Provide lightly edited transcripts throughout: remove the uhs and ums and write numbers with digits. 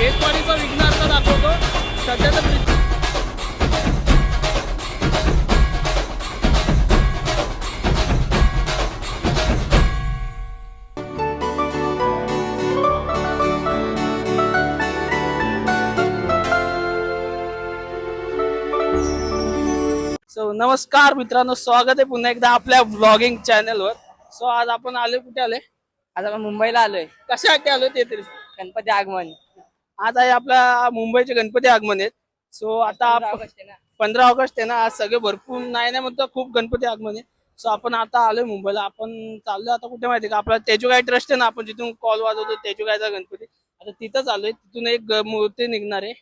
हेतवाडीचा विघ्नार्थ दाखवतो सध्या तर नमस्कार मित्रांनो, स्वागत आहे पुन्हा एकदा आपल्या व्लॉगिंग चॅनलवर. सो आज आपण आलोय, कुठे आलोय? आज आपण मुंबईला आलोय. कशासाठी आलोय ते तरी? गणपती आगमन. आज आहे आपल्या मुंबईचे गणपती आगमन आहेत. सो आता 15 ऑगस्ट आहे ना, आज सगळे भरपूर नाही म्हणतो खूप गणपती आगमन आहे. सो आपण आता आलोय मुंबईला. आपण चाललोय आता कुठे माहिती का, आपला तेजूगाई ट्रस्ट आहे ना, आपण जिथून कॉल वाजवतो तेजूगाईचा गणपती, आता तिथंच आलोय. तिथून एक मूर्ती निघणार आहे.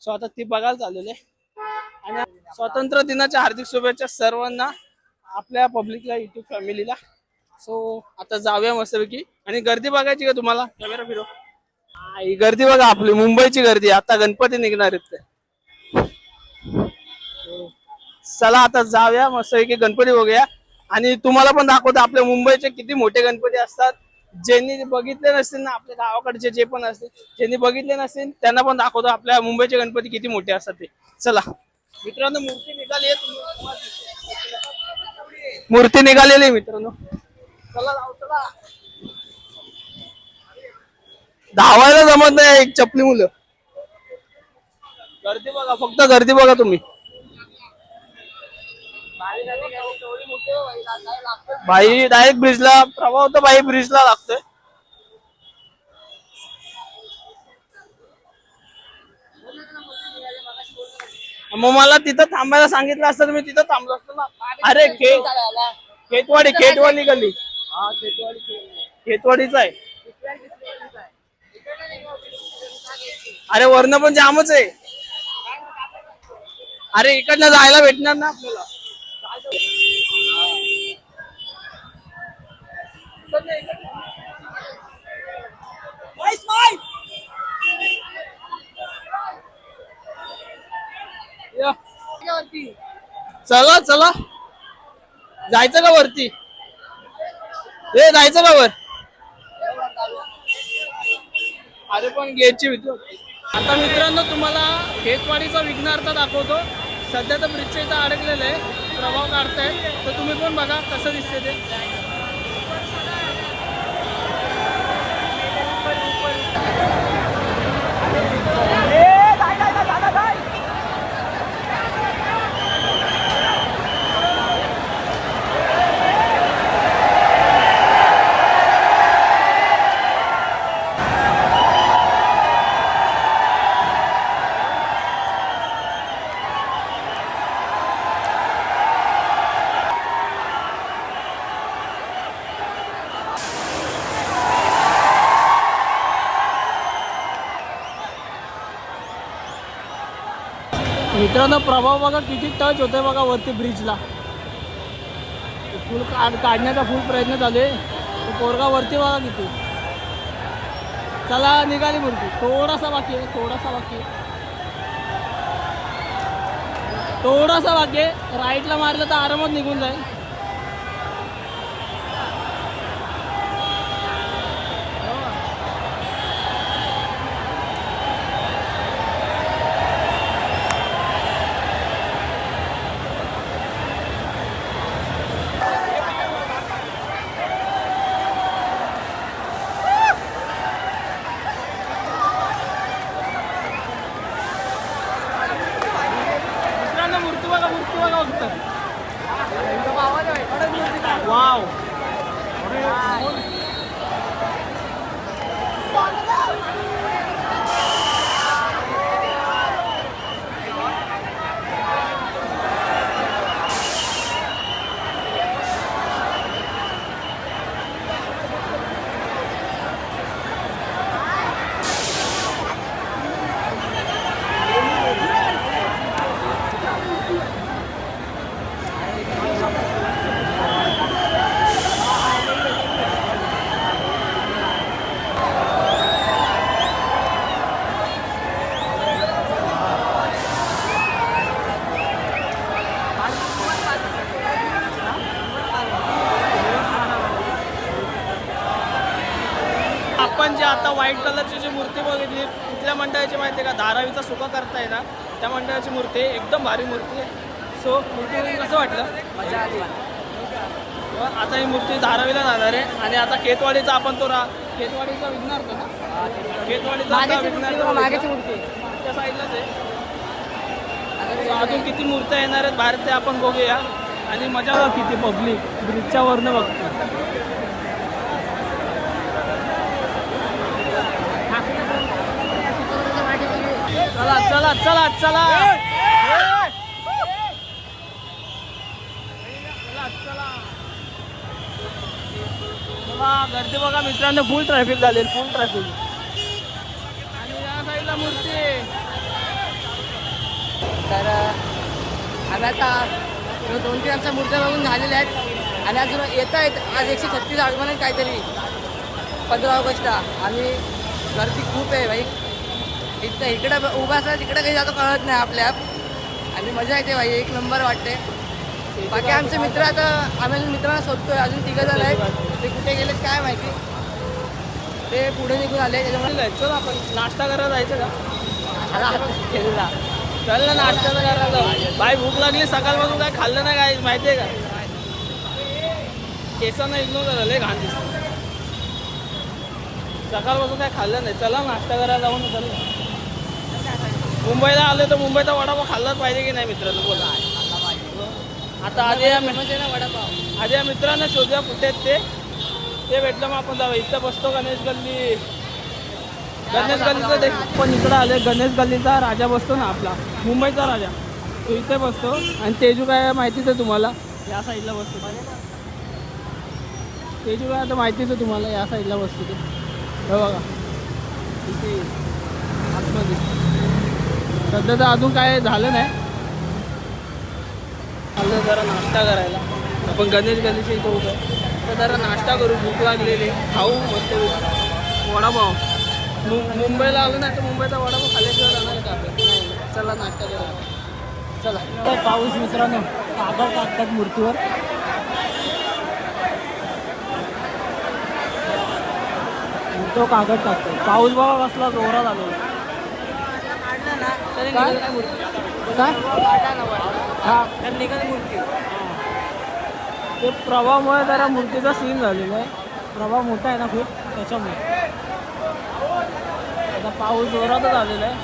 सो आता ती बघायला चाललेलं आहे. आणि स्वातंत्र्य दिनाच्या हार्दिक शुभेच्छा सर्वांना, आपल्या पब्लिकला, युट्यूब फॅमिलीला. सो आता जाऊया मस्तपैकी. आणि गर्दी बघायची का तुम्हाला? कॅमेरा फिरव. ही गर्दी बघा, आपली मुंबईची गर्दी. आता गणपती निघणार आहेत. चला आता जाऊया मस्तपैकी, गणपती बघूया. आणि तुम्हाला पण दाखवतो आपल्या मुंबईचे किती मोठे गणपती असतात. ज्यांनी बघितले नसतील ना, आपल्या गावाकडचे जे पण असतील, ज्यांनी बघितले नसतील त्यांना पण दाखवतो आपल्या मुंबईचे गणपती किती मोठे असतात ते. चला मित्रांनो, मूर्ती निघाली आहे. मूर्ती निघालेली आहे मित्रांनो. चला जाऊ, चला. धावायला जमत नाही एक चपली मुलं. गर्दी बघा, फक्त गर्दी बघा तुम्ही. भाई डायरेक्ट ब्रिजला प्रभाव तर भाई ब्रिजला लागतोय. मग मला तिथं थांबायला सांगितलं असतं तर मी तिथं थांबलो असतो ना. अरे खेतवाडी, खेतवाडी गल्ली. हा खेतवाडीच आहे. अरे वरनं पण जामच आहे. अरे इकडनं जायला भेटणार ना आपल्याला. चला चला, जायचं का वरती? हे जायचं का वर? अरे पण गेटची भीती होती. आता मित्रांनो, तुम्हाला खेतवाडीचा विघ्नार्थ दाखवतो. सध्या तर ब्रिजच्या इथं अडकलेलं आहे, प्रभाव काढताय. तर तुम्ही पण बघा कसं दिसते ते. मित्रांनो, प्रभाव बघा किती टच होतोय बघा वरती ब्रिजला. फुल काढण्याचा फुल प्रयत्न चालू आहे. पोरगा वरती बघा किती. चला निघाली मूर्ती. थोडासा बाकी आहे, थोडासा बाकी आहे, थोडासा बाकी आहे. राईटला मारलं तर आरामात निघून जाईल. वाव. आपण जे आता व्हाईट कलरची जी मूर्ती बघितली कुठल्या मंडळाची माहिती आहे का, धारावीचा सुका करताय ना त्या मंडळाची मूर्ती आहे, एकदम भारी मूर्ती आहे. सो मूर्ती बघून कसं वाटलं? मजा आली. आता ही मूर्ती धारावीला जाणार आहे आणि आता खेतवाडीचा आपण तो खेतवाडीचा विघ्नार होतो ना, खेतवाडीचा आता विघ्नार मागेची मूर्ती त्या साईडलाच आहे. So अजून किती मूर्त्या येणार आहेत बाहेर ते आपण बघूया आणि मजा बघ किती पब्लिक ब्रिजच्या वरनं बघतो. चला चला चला चला गर्दी बघा मित्रांनो, फुल ट्रॅफिक झाले, फुल ट्रॅफिक. आणि या साईडला मूर्ती आहे. तर आम्ही आता 2-3 आमच्या मूर्त्या बघून झालेल्या आहेत आणि अजून येत आहेत. आज 136 आगमन आहे काहीतरी 15 ऑगस्टला. आणि गर्दी खूप आहे भाई. इकडं उभा असला तिकडे काही जातो कळत नाही आपल्या आणि मजा येते भाई, एक नंबर वाटते. बाकी आमचे मित्र आता आम्ही अजून मित्रांना शोधतोय, अजून 3 जण आहेत. ते कुठे गेलेत काय माहिती, ते पुढे निघून आले. त्याच्यामुळे चल आपण नाश्ता करायला जायचं का? खेळला चल ना नाश्ता करायला जाऊ. बाई भूक लागली, सकाळपासून काय खाल्लं नाही काय माहिती आहे का? केसांना इग्नोर करा, लय घाण दिसतं. सकाळपासून काय खाल्लं नाही. चला नाश्ता करायला जाऊन चल. मुंबईला आलो तर मुंबईचा वडापाव खाल्लाच पाहिजे की नाही मित्रांनो, बोला. आता आधी या वडापाव आधी या मित्रांना शोधूया कुठे आहेत ते भेटलं मग आपण जाऊया. इथं बसतो गणेश गल्ली, गणेश गल्लीचं देख. पण इकडं आले गणेश गल्लीचा राजा बसतो ना आपला मुंबईचा राजा, तो इथे बसतो. आणि तेजू काय माहितीच आहे तुम्हाला, या साईडला बसतो. तेजू काय आता माहितीच आहे तुम्हाला, या साईडला बसतो ते. हे बघा इथे आतमध्ये. सध्या तर अजून काय झालं नाही. आलं जरा नाश्ता करायला आपण गणेश गल्लीच्या इथं उभं आहे. तर जरा नाश्ता करू, भूक लागलेली, खाऊ मस्त वडापाव. मुंबईला आलो नाही तर मुंबईचा वडापाव खाल्ल्याशिवाय जाणार का आपलं? नाही. चला नाश्ता करूया. चला. पाऊस मित्रांनो कागद टाकतात मूर्तीवर. तो कागद टाकतो. पाऊस बघा कसला जोरात आलो. काय हा निघाली मूर्ती. ते प्रभावामुळे जरा मूर्तीचा सीन झालेला आहे. प्रभाव मोठा आहे ना खूप, त्याच्यामुळे आता पाऊस जोरातच आलेला आहे.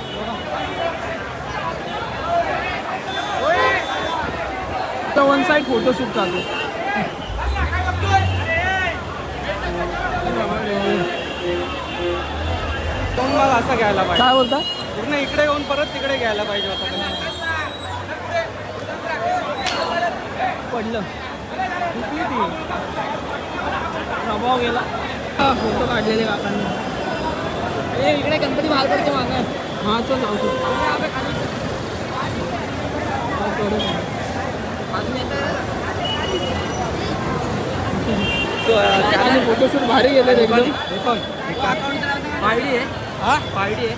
बघा वन साईड फोटोशूट चालू. मला असं घ्यायला पाहिजे. काय बोलता? पूर्ण इकडे येऊन परत तिकडे घ्यायला पाहिजे होता. पडलं कुठली ती प्रभाव गेला. फोटो काढलेले काकांनी. इकडे गणपती महालकडच्या मागं. हां चल जाऊ तू. त्याने फोटोशूट भारी गेले एकदम. पायडी आहे. हा पायडी आहे.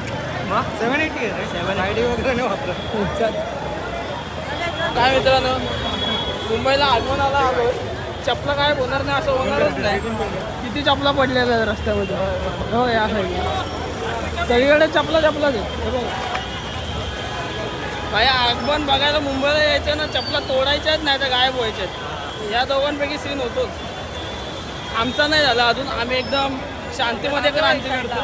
780 आहे. 780 वगैरे नाही वापरत. काय मित्रांनो, मुंबईला आगमनाला आलो. चपला काय होणार नाही असं होणारच नाही. किती चपला पडलेल्या आहेत रस्त्यामध्ये. हो या साईडला सगळीकडे चपलाच आहेत. हे बघा भाई, आगमन बघायला मुंबईला यायचं ना, चपला तोडायच्या आहेत नाही तर गायब व्हायच्या आहेत. या दोघांपैकी सीन होतोच. आमचा नाही झाला अजून, आम्ही एकदम शांतीमध्ये क्रांती करतो.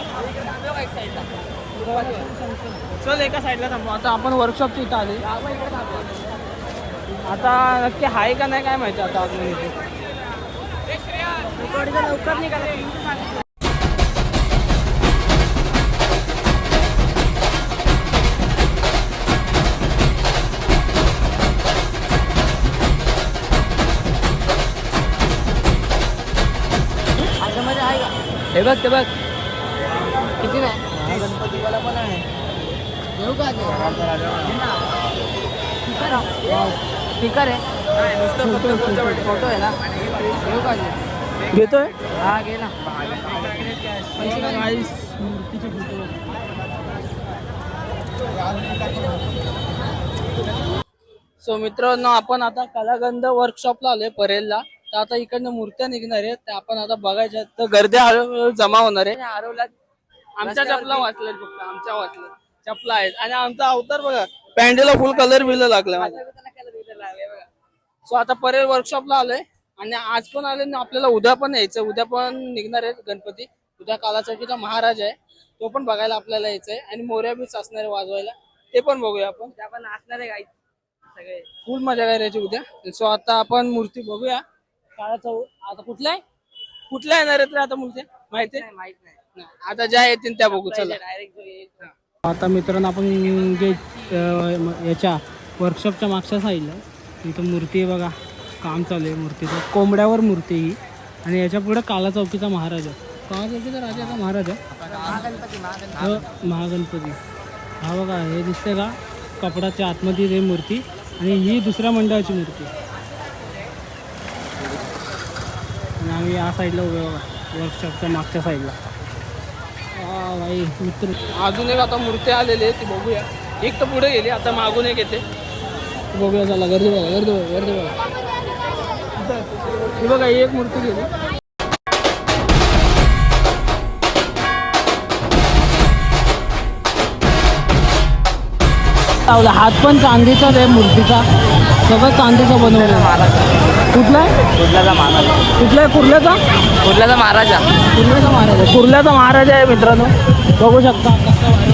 चल एका साईडला थांबू. आता आपण वर्कशॉपची इथं आले. आता नक्की आहे का नाही काय माहिती. आता आगमन इथे लवकर निघाला. हे बघ ते बघ किती नाही. गणपतीला पण आहे. घेऊ का स्पीकर आहे. नुसतं फोटो आहे ना. घेऊ का घेतोय. हा घे ना. मूर्तीचे फोटो. सो मित्रांनो, आपण आता कलागंध वर्कशॉपला आलोय परेलला. तर आता इकडनं मूर्त्या निघणार आहेत त्या आपण आता बघायच्या आहेत. तर गर्दी हळूहळू जमा होणार आहे. हरवल्यात आमच्या चपला वाचल्यात फक्त आमच्या वाचल्यात चपला आहेत आणि आमचा अवतार बघा पॅन्डेला फुल कलर बिल लागला माझा. सो आता परेल वर्कशॉपला आलोय आणि आज पण आले ना आपल्याला उद्या पण यायचं. उद्या पण निघणार आहेत गणपती. उद्या कालाचौकीचा महाराज आहे तो पण बघायला आपल्याला यायचंय आणि मोऱ्या बी असणार आहे वाजवायला ते पण बघूया आपण. आपण असणार आहे गाईत सगळे. फुल मजा करायची उद्या. सो आता आपण मूर्ती बघूया. काळाचा आता कुठल्या येणार आहेत रे आता मूर्ती माहिती आहे? माहित नाही आता ज्या येतील त्या बघू चला. डायरेक्ट आता मित्रांनो आपण जे याच्या वर्कशॉपच्या मागच्या साईडला इथं मूर्ती आहे बघा. काम चालू आहे मूर्तीचं. कोंबड्यावर मूर्ती ही आणि याच्या पुढे काला चौकीचा महाराजा. काला चौकीचा राजा का महाराजा? महागणपती. हा बघा हे दिसतंय का कपडाच्या आतमध्ये ही मूर्ती आणि ही दुसऱ्या मंडळाची मूर्ती. आणि आम्ही या साईडला उभे बघा वर्कशॉपच्या मागच्या साईडला. हा भाई मित्र अजून एक आता मूर्ती आलेली आहे ती बघूया. एक तर पुढे गेली आता मागून एक येते बघूया. चला गर्दी बघा गर्दी बघा गर्दी बघा. ही बघा ही एक मूर्ती गेली. हात पण चांदीचाच आहे मूर्तीचा. सगळं चांदीचं बनवलं. कुठला आहे कुर्ल्याचा महाराजा. कुठला आहे कुर्ल्याचा? कुर्ल्याचा महाराजा. कुर्ल्याचा महाराज आहे. कुर्ल्याचा महाराज आहे मित्रांनो बघू शकता कसं